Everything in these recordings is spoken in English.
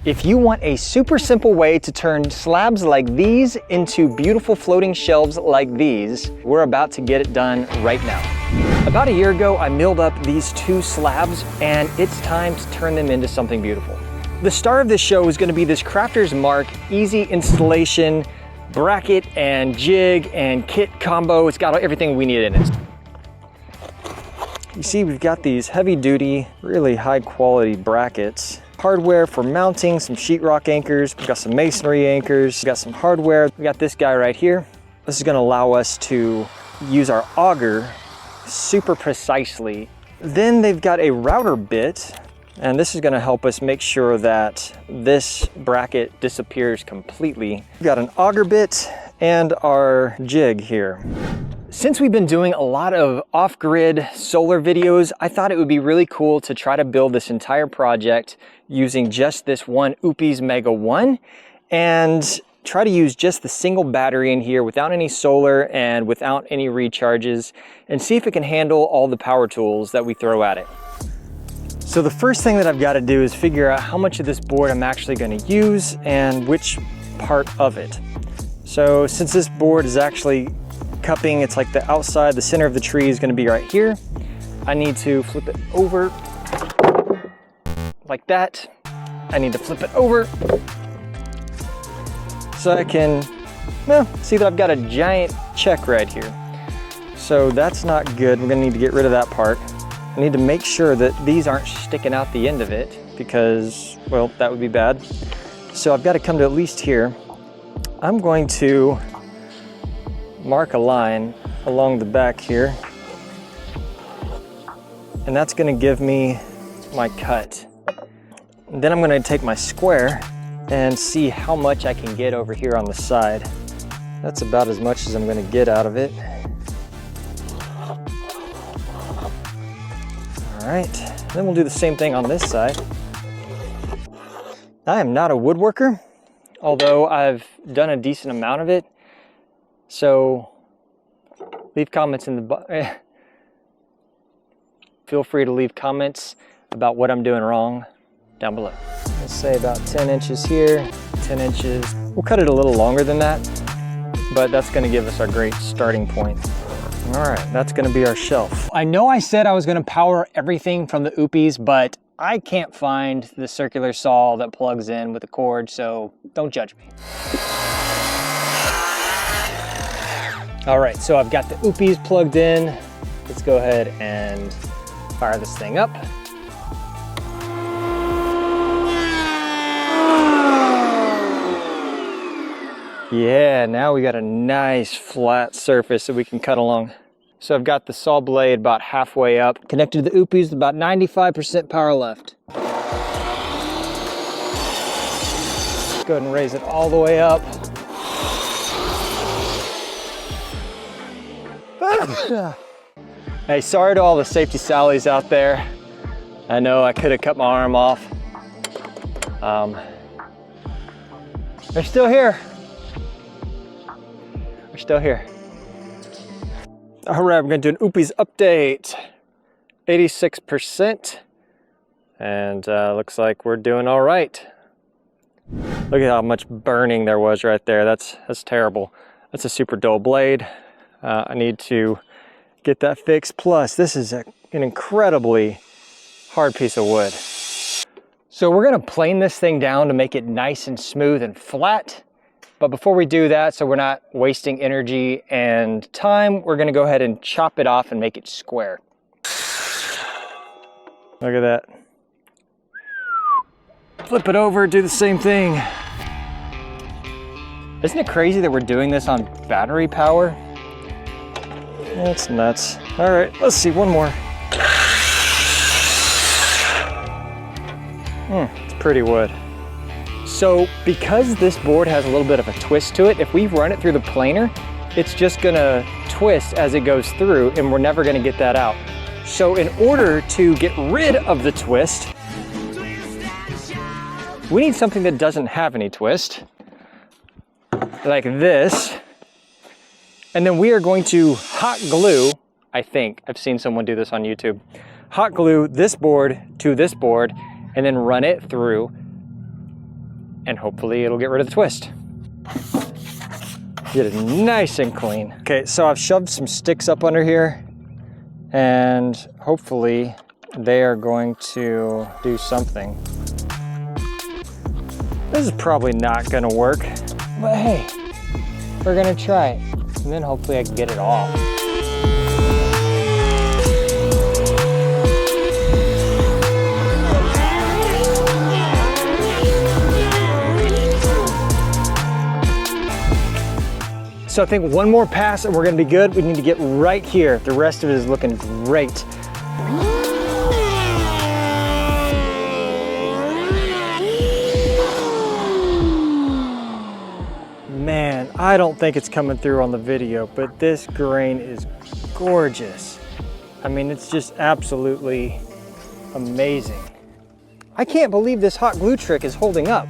If you want a super simple way to turn slabs like these into beautiful floating shelves like these, we're about to get it done right now. About a year ago, I milled up these 2 slabs, and it's time to turn them into something beautiful. The star of this show is gonna be this Craftersmark easy installation bracket and jig and kit combo. It's got everything we need in it. You see, we've got these heavy duty, really high quality brackets. Hardware for mounting, some sheetrock anchors. We've got some masonry anchors. We've got some hardware. We got this guy right here. This is gonna allow us to use our auger super precisely. Then they've got a router bit, and this is gonna help us make sure that this bracket disappears completely. We've got an auger bit and our jig here. Since we've been doing a lot of off-grid solar videos, I thought it would be really cool to try to build this entire project using just this one OUPES Mega 1 and try to use just the single battery in here without any solar and without any recharges, and see if it can handle all the power tools that we throw at it. So the first thing that I've got to do is figure out how much of this board I'm actually going to use and which part of it. So since this board is actually cupping, it's like the outside, the center of the tree is going to be right here. I need to flip it over like that. I need to flip it over so I can see that I've got a giant check right here. So that's not good. We're going to need to get rid of that part. I need to make sure that these aren't sticking out the end of it because, well, that would be bad. So I've got to come to at least here. I'm going to mark a line along the back here, and that's going to give me my cut. And then I'm going to take my square and see how much I can get over here on the side. That's about as much as I'm going to get out of it. All right, then we'll do the same thing on this side. I am not a woodworker, although I've done a decent amount of it. So leave comments in the feel free to leave comments about what I'm doing wrong down below. Let's say about 10 inches here, 10 inches. We'll cut it a little longer than that, but that's gonna give us our great starting point. All right, that's gonna be our shelf. I know I said I was gonna power everything from the OUPES, but I can't find the circular saw that plugs in with the cord, so don't judge me. All right, so I've got the OUPES plugged in. Let's go ahead and fire this thing up. Yeah, now we got a nice flat surface that we can cut along. So I've got the saw blade about halfway up, connected to the OUPES, about 95% power left. Let's go ahead and raise it all the way up. Hey, sorry to all the safety Sallies out there. I know I could have cut my arm off. They're still here. We're still here. All right, we're gonna do an OUPES update. 86%. And looks like we're doing all right. Look at how much burning there was right there. That's terrible. That's a super dull blade. I need to get that fixed. Plus, this is an incredibly hard piece of wood. So we're gonna plane this thing down to make it nice and smooth and flat. But before we do that, so we're not wasting energy and time, we're gonna go ahead and chop it off and make it square. Look at that. Flip it over, do the same thing. Isn't it crazy that we're doing this on battery power? That's nuts. All right, let's see, one more. It's pretty wood. So because this board has a little bit of a twist to it, if we run it through the planer, it's just gonna twist as it goes through and we're never gonna get that out. So in order to get rid of the twist, we need something that doesn't have any twist, like this. And then we are going to hot glue, I think, I've seen someone do this on YouTube, hot glue this board to this board and then run it through and hopefully it'll get rid of the twist. Get it nice and clean. Okay, so I've shoved some sticks up under here, and hopefully they are going to do something. This is probably not gonna work, but hey, we're gonna try it, and then hopefully I can get it off. So I think one more pass and we're gonna be good. We need to get right here. The rest of it is looking great. Man, I don't think it's coming through on the video, but this grain is gorgeous. I mean, it's just absolutely amazing. I can't believe this hot glue trick is holding up.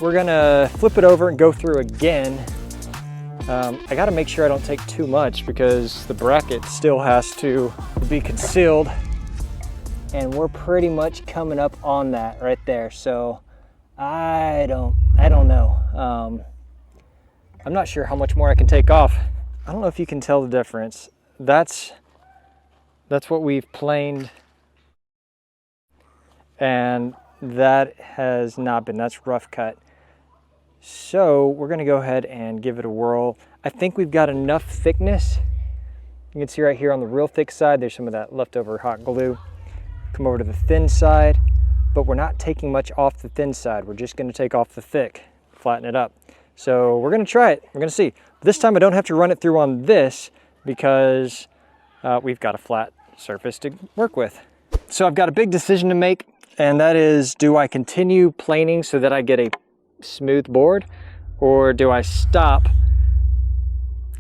We're gonna flip it over and go through again. I gotta make sure I don't take too much because the bracket still has to be concealed, and we're pretty much coming up on that right there. So I don't know. I'm not sure how much more I can take off. I don't know if you can tell the difference. That's what we've planed, and that has not been, that's rough cut. So we're gonna go ahead and give it a whirl. I think we've got enough thickness. You can see right here on the real thick side, there's some of that leftover hot glue. Come over to the thin side, but we're not taking much off the thin side. We're just gonna take off the thick, flatten it up. So we're gonna try it, we're gonna see. This time I don't have to run it through on this because we've got a flat surface to work with. So I've got a big decision to make, and that is, do I continue planing so that I get a smooth board, or do I stop?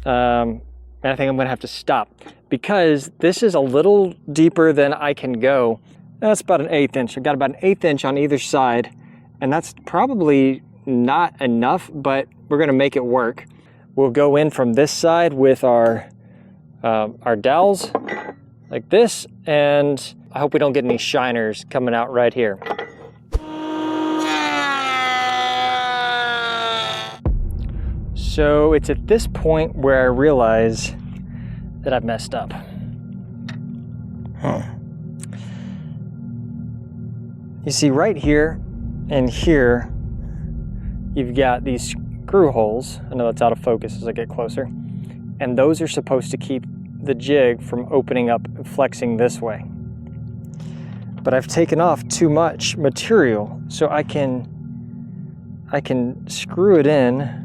And I think I'm gonna have to stop because this is a little deeper than I can go. That's about an 1/8 inch. I've got about an 1/8 inch on either side, and that's probably not enough, but we're gonna make it work. We'll go in from this side with our dowels like this, and I hope we don't get any shiners coming out right here. So it's at this point where I realize that I've messed up. You see right here and here, you've got these screw holes. I know that's out of focus as I get closer. And those are supposed to keep the jig from opening up and flexing this way. But I've taken off too much material, so I can screw it in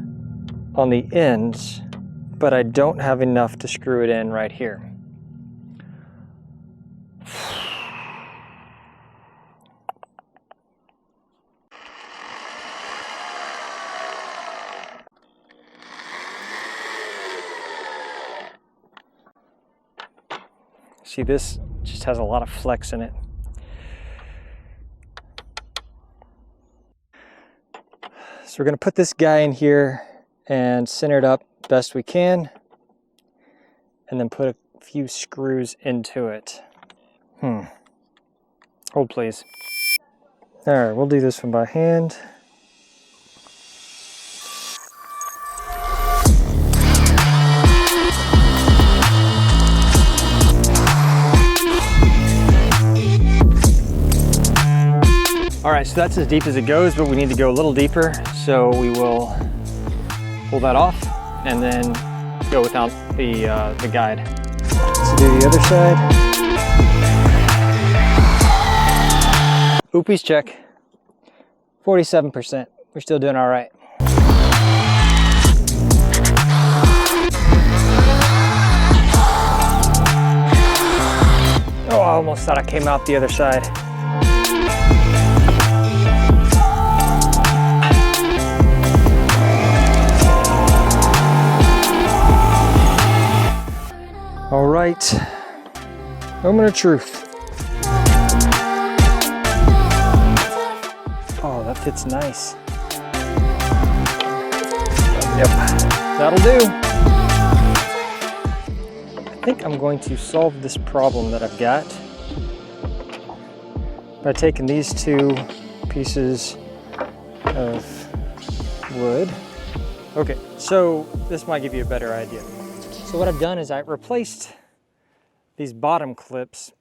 on the ends, but I don't have enough to screw it in right here. See, this just has a lot of flex in it. So we're gonna put this guy in here and center it up best we can, and then put a few screws into it. Hold please. All right, we'll do this one by hand. All right, so that's as deep as it goes, but we need to go a little deeper, so we will pull that off and then go without the guide. Let's do the other side. OUPES check, 47%. We're still doing all right. Oh, I almost thought I came out the other side. All right, moment of truth. Oh, that fits nice. Yep, that'll do. I think I'm going to solve this problem that I've got by taking these two pieces of wood. Okay, so this might give you a better idea. So what I've done is I replaced these bottom clips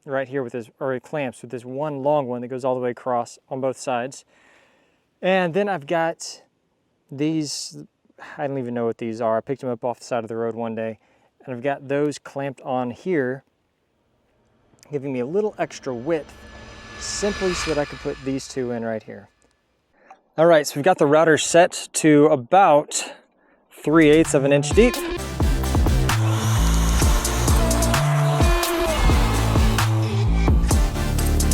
right here with this, or clamps with this one long one that goes all the way across on both sides. And then I've got these, I don't even know what these are. I picked them up off the side of the road one day, and I've got those clamped on here, giving me a little extra width, simply so that I could put these two in right here. All right, so we've got the router set to about 3/8 of an inch deep.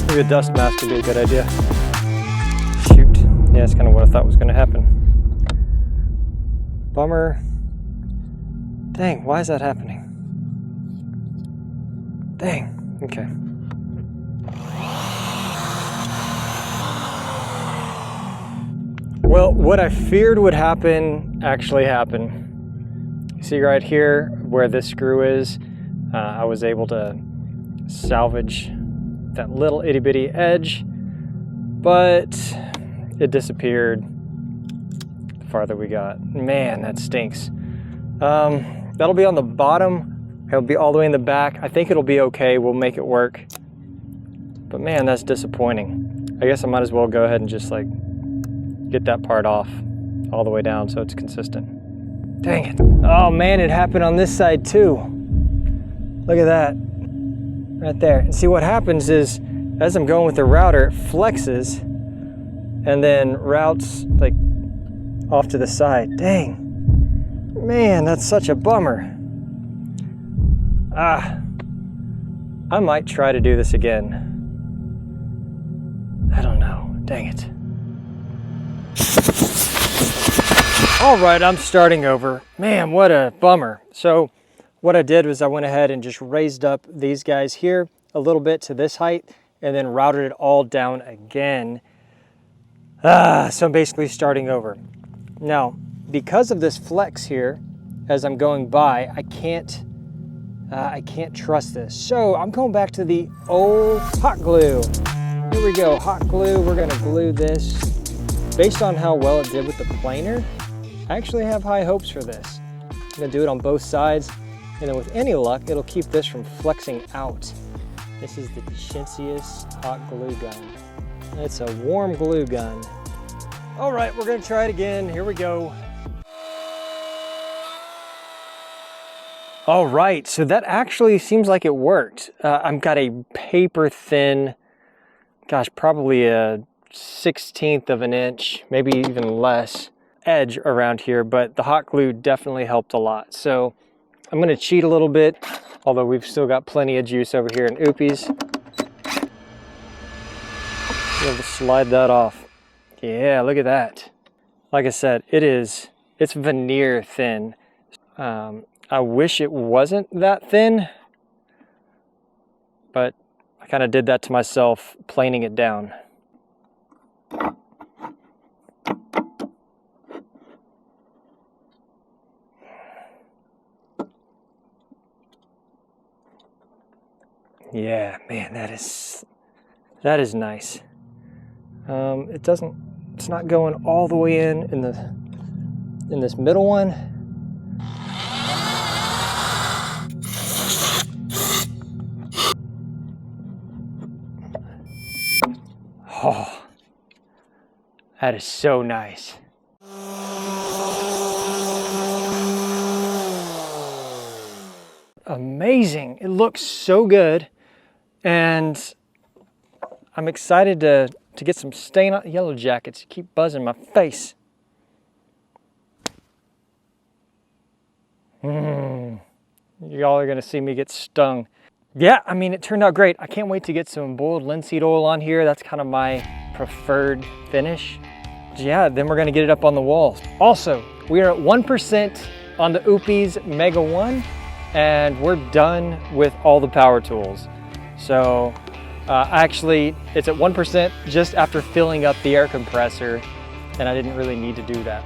Maybe a dust mask would be a good idea. Shoot. Yeah, that's kind of what I thought was going to happen. Bummer. Dang, why is that happening? Dang, okay. Well, what I feared would happen actually happened. You see right here where this screw is, I was able to salvage that little itty bitty edge, but it disappeared the farther we got. Man, that stinks. That'll be on the bottom. It'll be all the way in the back. I think it'll be okay. We'll make it work. But man, that's disappointing. I guess I might as well go ahead and just like get that part off all the way down so it's consistent. Dang it. Oh man, it happened on this side too. Look at that. Right there. And see what happens is, as I'm going with the router, it flexes and then routes like off to the side. Dang. Man, that's such a bummer. I might try to do this again. I don't know. Dang it. All right, I'm starting over. Man, what a bummer. So what I did was I went ahead and just raised up these guys here a little bit to this height and then routed it all down again. So I'm basically starting over. Now, because of this flex here, as I'm going by, I can't trust this. So I'm going back to the old hot glue. Here we go, hot glue. We're gonna glue this. Based on how well it did with the planer, I actually have high hopes for this. I'm gonna do it on both sides. And then with any luck, it'll keep this from flexing out. This is the chintziest hot glue gun. It's a warm glue gun. All right, we're gonna try it again. Here we go. All right, so that actually seems like it worked. I've got a paper thin, gosh, probably a 1/16 of an inch, maybe even less, edge around here, but the hot glue definitely helped a lot. So I'm gonna cheat a little bit, although we've still got plenty of juice over here in OUPES. Be able to slide that off. Yeah, look at that. Like I said, it's veneer thin. I wish it wasn't that thin, but I kind of did that to myself, planing it down. Yeah, man, that is nice. It's not going all the way in this middle one. Oh, that is so nice. Amazing. It looks so good. And I'm excited to get some stain on yellow jackets. Keep buzzing my face. Y'all are gonna see me get stung. Yeah, I mean, it turned out great. I can't wait to get some boiled linseed oil on here. That's kind of my preferred finish. Yeah, then we're gonna get it up on the walls. Also, we are at 1% on the OUPES Mega 1, and we're done with all the power tools. So actually, it's at 1% just after filling up the air compressor, and I didn't really need to do that.